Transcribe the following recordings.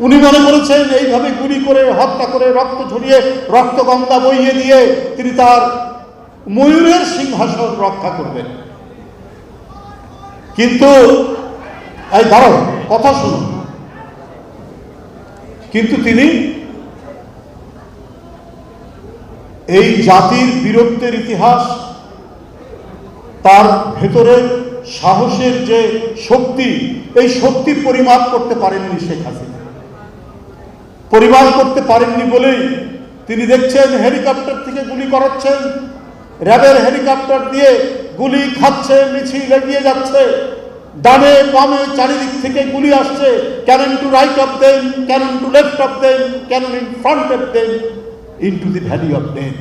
উনি মনে করেছেন এইভাবে গুলি করে হত্যা করে রক্ত ঝরিয়ে রক্তগঙ্গা বইয়ে দিয়ে তিনি তার ময়ূরের সিংহাসন রক্ষা করবেন। কিন্তু এই ধরো কথা শুনুন, কিন্তু তিনি এই জাতির বীরত্বের ইতিহাস, তার ভেতরের সাহসের যে শক্তি, এই শক্তি পরিমাপ করতে পারেননি শেখ হাসিনা। পরিমাপ করতে পারেননি বলেই তিনি দেখছেন হেলিকপ্টার থেকে গুলি করাচ্ছেন, র্যাবের হেলিকপ্টার দিয়ে গুলি খাচ্ছে, মিছিল এগিয়ে যাচ্ছে, ডানে বামে চারিদিক থেকে গুলি আসছে, cannon to right of them, cannon to left of them, cannon in front of them, into the valley of death.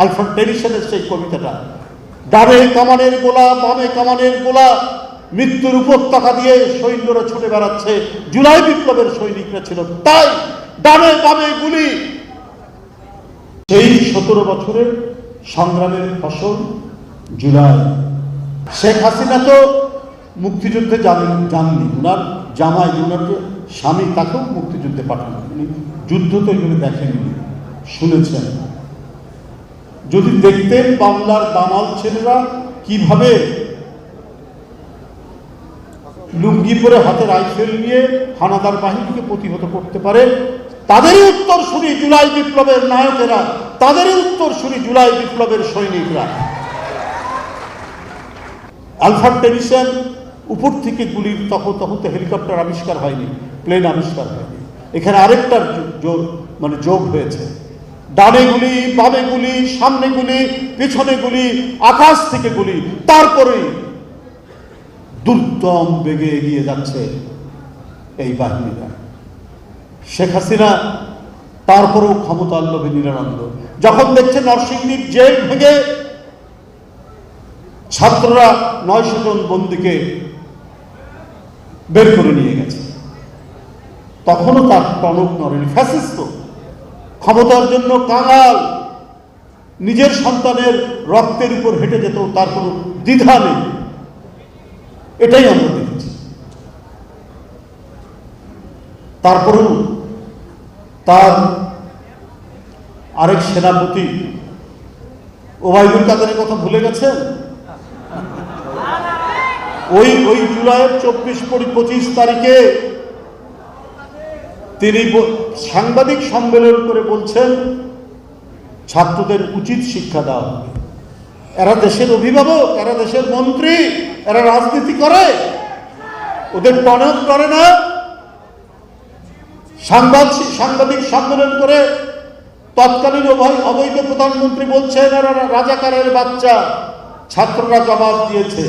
Alfred টেনিসনের সেই কবিতাটা, ডানে কামানের গোলা বামে কামানের গোলা, মৃত্যুর উপত্যকা দিয়ে সৈন্যরা ছুটে বেড়াচ্ছে। জুলাই বিপ্লবের সৈনিকরা ছিল তাই, ডানে বামে গুলি। সেই 17 বছরের সংগ্রামের ফসল জুলাই। শেখ হাসিনা তো মুক্তিযুদ্ধে যাননি, ওনার জামাই, ওনার যে স্বামী, তাকেও মুক্তিযুদ্ধে পাঠানো, উনি যুদ্ধ তো এগুলো দেখেননি, শুনেছেন। যদি দেখতেন বাংলার দামাল ছেলেরা কিভাবে লুঙ্গি পরে হাতে রাইফেল নিয়ে হানাদার বাহিনীকে প্রতিহত করতে পারে, তাদেরই উত্তরসূরি জুলাই বিপ্লবের নায়কেরা, তাদেরই উত্তরসূরি জুলাই বিপ্লবের সৈনিকরা। আলফ্রেড টেনিসন উপর থেকে গুলির তখন হেলিকপ্টার আবিষ্কার হয়নি, প্লেন আবিষ্কার হয়নি। এখানে আরেকটার যোগ হয়েছে, ডানে গুলি বামে গুলি, সামনে গুলি পেছনে গুলি, আকাশ থেকে গুলি, তারপরে দুর্দম বেগে এগিয়ে যাচ্ছে এই বাহিনীরা। শেখ হাসিনা তারপরেও ক্ষমতার লোভে নিরানন্দ। যখন দেখছে নরসিংদীর জেল ভেঙে ছাত্ররা 900 জন বন্দীকে বের করে নিয়ে গেছে, তখনও তার টনক নড়েনি। ফ্যাসিস্ট ক্ষমতার জন্য কাঙাল, নিজের সন্তানের রক্তের উপর হেঁটে যেত, তার কোনো দ্বিধা নেই। এটাই আমরা দেখেছি। তারপরেও তার আরেক সেনাপতি ওবায়দুল কাদেরের কথা ভুলে গেছেন? ওই জুলাইয়ের 24-25 তারিখে তিনি সাংবাদিক সম্মেলন করে বলছেন ছাত্রদের উচিত শিক্ষা দেওয়া হবে। এরা দেশের অভিভাবক, এরা দেশের মন্ত্রী, এরা রাজনীতি করে, ওদের টনক করে না। সাংবাদিক সম্মেলন করে তৎকালীন অবৈধ প্রধানমন্ত্রী বলছেন এরা রাজাকারের বাচ্চা। ছাত্ররা জবাব দিয়েছে,